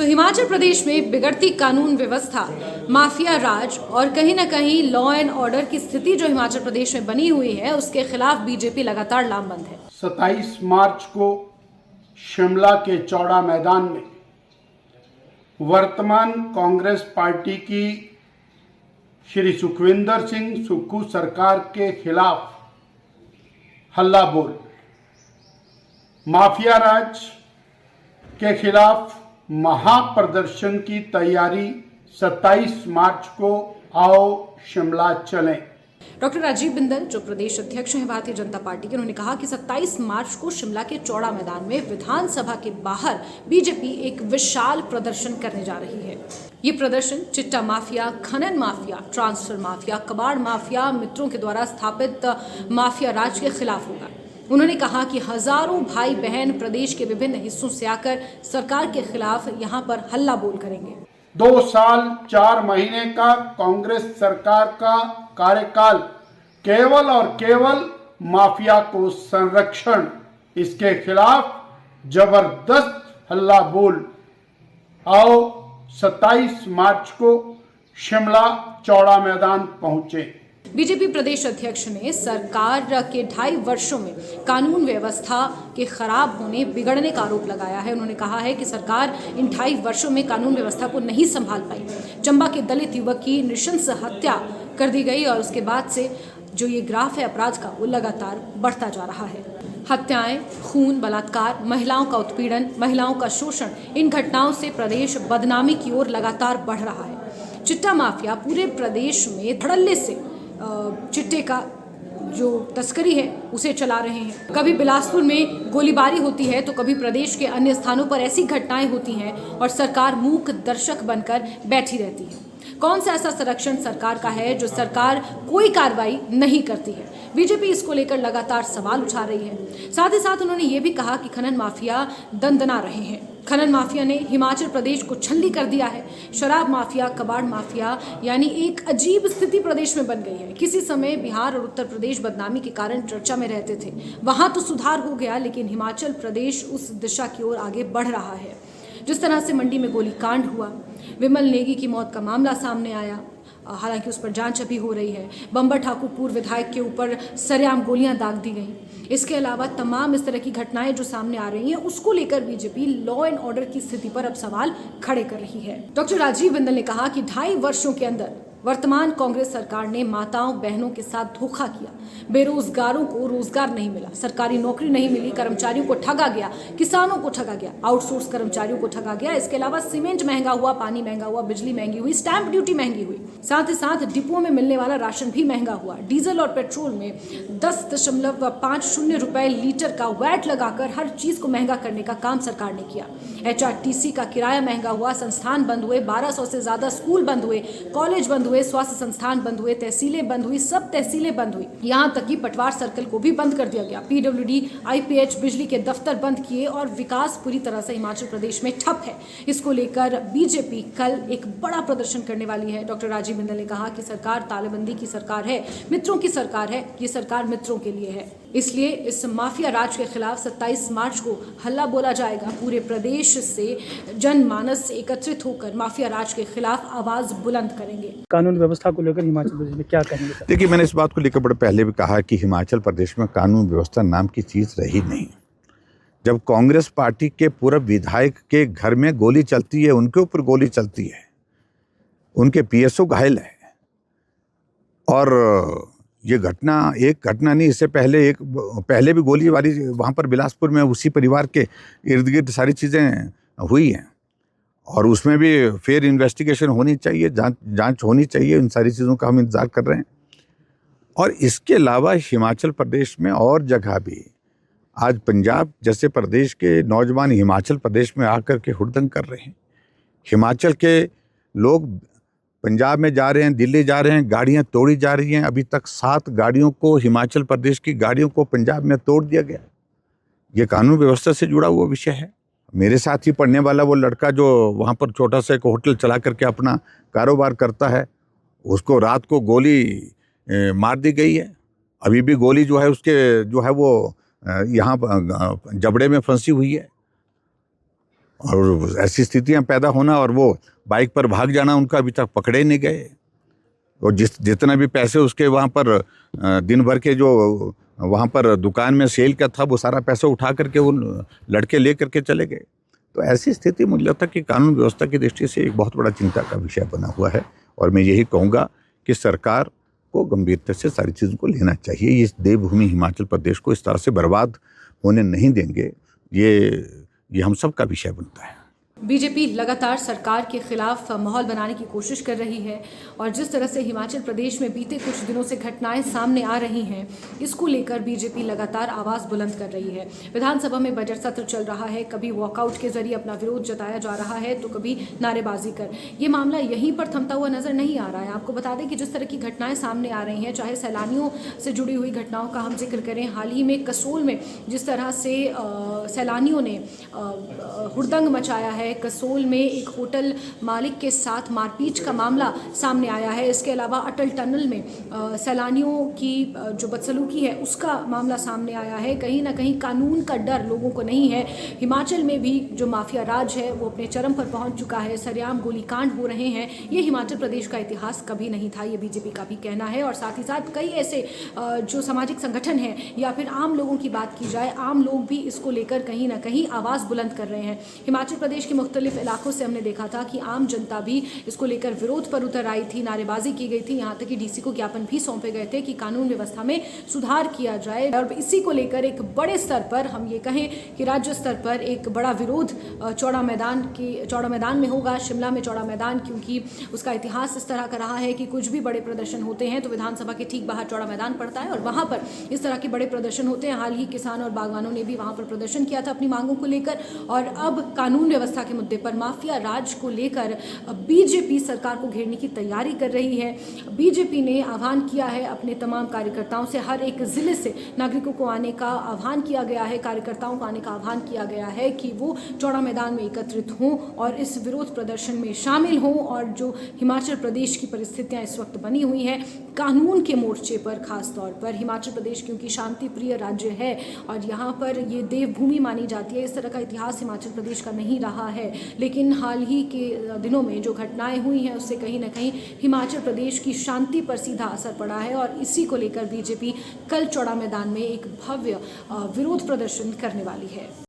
हिमाचल प्रदेश में बिगड़ती कानून व्यवस्था, माफिया राज और कहीं ना कहीं लॉ एंड ऑर्डर की स्थिति जो हिमाचल प्रदेश में बनी हुई है, उसके खिलाफ बीजेपी लगातार लामबंद है। 27 मार्च को शिमला के चौड़ा मैदान में वर्तमान कांग्रेस पार्टी की श्री सुखविंदर सिंह सुक्खू सरकार के खिलाफ हल्ला बोल, माफिया राज के खिलाफ महाप्रदर्शन की तैयारी 27 मार्च को आओ शिमला चलें। डॉक्टर राजीव बिंदल जो प्रदेश अध्यक्ष हैं भारतीय जनता पार्टी के, उन्होंने कहा कि 27 मार्च को शिमला के चौड़ा मैदान में विधानसभा के बाहर बीजेपी एक विशाल प्रदर्शन करने जा रही है। ये प्रदर्शन चिट्टा माफिया, खनन माफिया, ट्रांसफर माफिया, कबाड़ माफिया मित्रों के द्वारा स्थापित माफिया राज के खिलाफ होगा। उन्होंने कहा कि हजारों भाई बहन प्रदेश के विभिन्न हिस्सों से आकर सरकार के खिलाफ यहाँ पर हल्ला बोल करेंगे। 2 साल 4 महीने का कांग्रेस सरकार का कार्यकाल केवल और केवल माफिया को संरक्षण, इसके खिलाफ जबरदस्त हल्ला बोल। आओ 27 मार्च को शिमला चौड़ा मैदान पहुंचे। बीजेपी प्रदेश अध्यक्ष ने सरकार के 2.5 वर्षों में कानून व्यवस्था के खराब होने, बिगड़ने का आरोप लगाया है। उन्होंने कहा है कि सरकार इन 2.5 वर्षों में कानून व्यवस्था को नहीं संभाल पाई। चंबा के दलित युवक की नृशंस हत्या कर दी गई और उसके बाद से जो ये ग्राफ है अपराध का, वो लगातार बढ़ता जा रहा है। हत्याएं, खून, बलात्कार, महिलाओं का उत्पीड़न, महिलाओं का शोषण, इन घटनाओं से प्रदेश बदनामी की ओर लगातार बढ़ रहा है। चिट्टा माफिया पूरे प्रदेश में धड़ल्ले से चिट्टे का जो तस्करी है उसे चला रहे हैं। कभी बिलासपुर में गोलीबारी होती है तो कभी प्रदेश के अन्य स्थानों पर ऐसी घटनाएं होती हैं और सरकार मूक दर्शक बनकर बैठी रहती है। कौन सा ऐसा संरक्षण सरकार का है जो सरकार कोई कार्रवाई नहीं करती है? बीजेपी इसको लेकर लगातार सवाल उठा रही है। साथ ही साथ उन्होंने ये भी कहा कि खनन माफिया दंदना रहे हैं। खनन माफिया ने हिमाचल प्रदेश को छल्ली कर दिया है। शराब माफिया, कबाड़ माफिया, यानी एक अजीब स्थिति प्रदेश में बन गई है। किसी समय बिहार और उत्तर प्रदेश बदनामी के कारण चर्चा में रहते थे, वहां तो सुधार हो गया, लेकिन हिमाचल प्रदेश उस दिशा की ओर आगे बढ़ रहा है। जिस तरह से मंडी में गोलीकांड हुआ, विमल नेगी की मौत का मामला सामने आया, हालांकि उस पर जांच अभी हो रही है। बंबर ठाकुर पूर्व विधायक के ऊपर सरेआम गोलियां दाग दी गई। इसके अलावा तमाम इस तरह की घटनाएं जो सामने आ रही हैं, उसको लेकर बीजेपी लॉ एंड ऑर्डर की स्थिति पर अब सवाल खड़े कर रही है। डॉक्टर राजीव बिंदल ने कहा कि 2.5 वर्षों के अंदर वर्तमान कांग्रेस सरकार ने माताओं बहनों के साथ धोखा किया। बेरोजगारों को रोजगार नहीं मिला, सरकारी नौकरी नहीं मिली, कर्मचारियों को ठगा गया, किसानों को ठगा गया, आउटसोर्स कर्मचारियों को ठगा गया। इसके अलावा सीमेंट महंगा हुआ, पानी महंगा हुआ, बिजली महंगी हुई, स्टैंप ड्यूटी महंगी हुई। साथ ही साथ डिपो में मिलने वाला राशन भी महंगा हुआ। डीजल और पेट्रोल में 10.50 रुपए लीटर का वैट लगाकर हर चीज को महंगा करने का काम सरकार ने किया। HRTC का किराया महंगा हुआ, संस्थान बंद हुए, 1200 से ज्यादा स्कूल बंद हुए, कॉलेज बंद हुए, स्वास्थ्य संस्थान बंद हुए, तहसीलें बंद हुई, सब तहसीलें बंद हुई। यहाँ तक कि पटवार सर्कल को भी बंद कर दिया गया। PWD, IPH, बिजली के दफ्तर बंद किए और विकास पूरी तरह से हिमाचल प्रदेश में ठप है। इसको लेकर बीजेपी कल एक बड़ा प्रदर्शन करने वाली है। डॉक्टर राजीव बिंदल ने कहा कि सरकार तालेबंदी की सरकार है, मित्रों की सरकार है, ये सरकार मित्रों के लिए है। इसलिए इस माफिया राज के खिलाफ 27 मार्च को हल्ला बोला जाएगा। पूरे प्रदेश से जनमानस एकत्रित होकर माफिया राज के खिलाफ आवाज बुलंद करेंगे। कानून व्यवस्था को लेकर हिमाचल प्रदेश में क्या कहेंगे? देखिए, मैंने इस बात को लेकर बड़े पहले भी कहा कि हिमाचल प्रदेश में कानून व्यवस्था नाम की चीज रही नहीं। जब कांग्रेस पार्टी के पूर्व विधायक के घर में गोली चलती है, उनके ऊपर गोली चलती है, उनके PSO घायल है, और ये घटना एक घटना नहीं, इससे पहले भी गोलीबारी वहाँ पर बिलासपुर में उसी परिवार के इर्द गिर्द सारी चीज़ें हुई हैं, और उसमें भी फेयर इन्वेस्टिगेशन होनी चाहिए, जांच होनी चाहिए। इन सारी चीज़ों का हम इंतज़ार कर रहे हैं। और इसके अलावा हिमाचल प्रदेश में और जगह भी आज पंजाब जैसे प्रदेश के नौजवान हिमाचल प्रदेश में आकर के हुड़दंग कर रहे हैं। हिमाचल के लोग पंजाब में जा रहे हैं, दिल्ली जा रहे हैं, गाड़ियां तोड़ी जा रही हैं। अभी तक 7 गाड़ियों को, हिमाचल प्रदेश की गाड़ियों को पंजाब में तोड़ दिया गया। ये कानून व्यवस्था से जुड़ा हुआ विषय है। मेरे साथ ही पढ़ने वाला वो लड़का जो वहाँ पर छोटा सा एक होटल चला करके अपना कारोबार करता है, उसको रात को गोली मार दी गई है। अभी भी गोली जो है उसके, जो है वो यहाँ जबड़े में फंसी हुई है। और ऐसी स्थितियां पैदा होना और वो बाइक पर भाग जाना, उनका अभी तक पकड़े नहीं गए। और जितना भी पैसे उसके वहाँ पर दिन भर के जो वहाँ पर दुकान में सेल का था, वो सारा पैसा उठा करके वो लड़के ले करके चले गए। तो ऐसी स्थिति मुझे लगता है कि कानून व्यवस्था की दृष्टि से एक बहुत बड़ा चिंता का विषय बना हुआ है। और मैं यही कहूँगा कि सरकार को गंभीरता से सारी चीज़ों को लेना चाहिए। इस देवभूमि हिमाचल प्रदेश को इस तरह से बर्बाद होने नहीं देंगे, ये हम सब का विषय बनता है। बीजेपी लगातार सरकार के खिलाफ माहौल बनाने की कोशिश कर रही है और जिस तरह से हिमाचल प्रदेश में बीते कुछ दिनों से घटनाएं सामने आ रही हैं, इसको लेकर बीजेपी लगातार आवाज़ बुलंद कर रही है। विधानसभा में बजट सत्र चल रहा है, कभी वॉकआउट के जरिए अपना विरोध जताया जा रहा है तो कभी नारेबाजी कर। ये मामला यहीं पर थमता हुआ नजर नहीं आ रहा है। आपको बता दें कि जिस तरह की घटनाएं सामने आ रही हैं, चाहे सैलानियों से जुड़ी हुई घटनाओं का हम जिक्र करें, हाल ही में कसोल में जिस तरह से सैलानियों ने हुड़दंग मचाया है, कसोल में एक होटल मालिक के साथ मारपीट का मामला सामने आया है। इसके अलावा अटल टनल में सैलानियों की जो बदसलूकी है उसका मामला सामने आया है। कहीं ना कहीं कानून का डर लोगों को नहीं है। हिमाचल में भी जो माफिया राज है वो अपने चरम पर पहुंच चुका है, सरेआम गोलीकांड हो रहे हैं। ये हिमाचल प्रदेश का इतिहास कभी नहीं था, ये बीजेपी का भी कहना है। और साथ ही साथ कई ऐसे जो सामाजिक संगठन हैं या फिर आम लोगों की बात की जाए, आम लोग भी इसको लेकर कहीं ना कहीं आवाज़ बुलंद कर रहे हैं। हिमाचल प्रदेश के मुख्तलिफ इलाकों से हमने देखा था कि आम जनता भी इसको लेकर विरोध पर उतर आई थी, नारेबाजी की गई थी, यहाँ तक कि डीसी को ज्ञापन भी सौंपे गए थे कि कानून व्यवस्था में सुधार किया जाए। और इसी को लेकर एक बड़े स्तर पर, हम ये कहें कि राज्य स्तर पर एक बड़ा विरोध चौड़ा मैदान में होगा, शिमला में चौड़ा मैदान, क्योंकि उसका इतिहास इस तरह का रहा है कि कुछ भी बड़े प्रदर्शन होते हैं तो विधानसभा के ठीक बाहर चौड़ा मैदान पड़ता है और वहाँ पर इस तरह के बड़े प्रदर्शन होते हैं। हाल ही किसान और बागवानों ने भी वहाँ पर प्रदर्शन किया था अपनी मांगों को लेकर। और अब कानून व्यवस्था के मुद्दे पर, माफिया राज को लेकर बीजेपी सरकार को घेरने की तैयारी कर रही है। बीजेपी ने आह्वान किया है अपने तमाम कार्यकर्ताओं से, हर एक जिले से नागरिकों को आने का आह्वान किया गया है, कार्यकर्ताओं को आने का आह्वान किया गया है कि वो चौड़ा मैदान में एकत्रित हों और इस विरोध प्रदर्शन में शामिल हों। और जो हिमाचल प्रदेश की परिस्थितियां इस वक्त बनी हुई हैं कानून के मोर्चे पर, खास तौर पर हिमाचल प्रदेश क्योंकि शांति प्रिय राज्य है और यहाँ पर ये देवभूमि मानी जाती है, इस तरह का इतिहास हिमाचल प्रदेश का नहीं रहा है। लेकिन हाल ही के दिनों में जो घटनाएं हुई हैं उससे कहीं ना कहीं हिमाचल प्रदेश की शांति पर सीधा असर पड़ा है और इसी को लेकर बीजेपी कल चौड़ा मैदान में एक भव्य विरोध प्रदर्शन करने वाली है।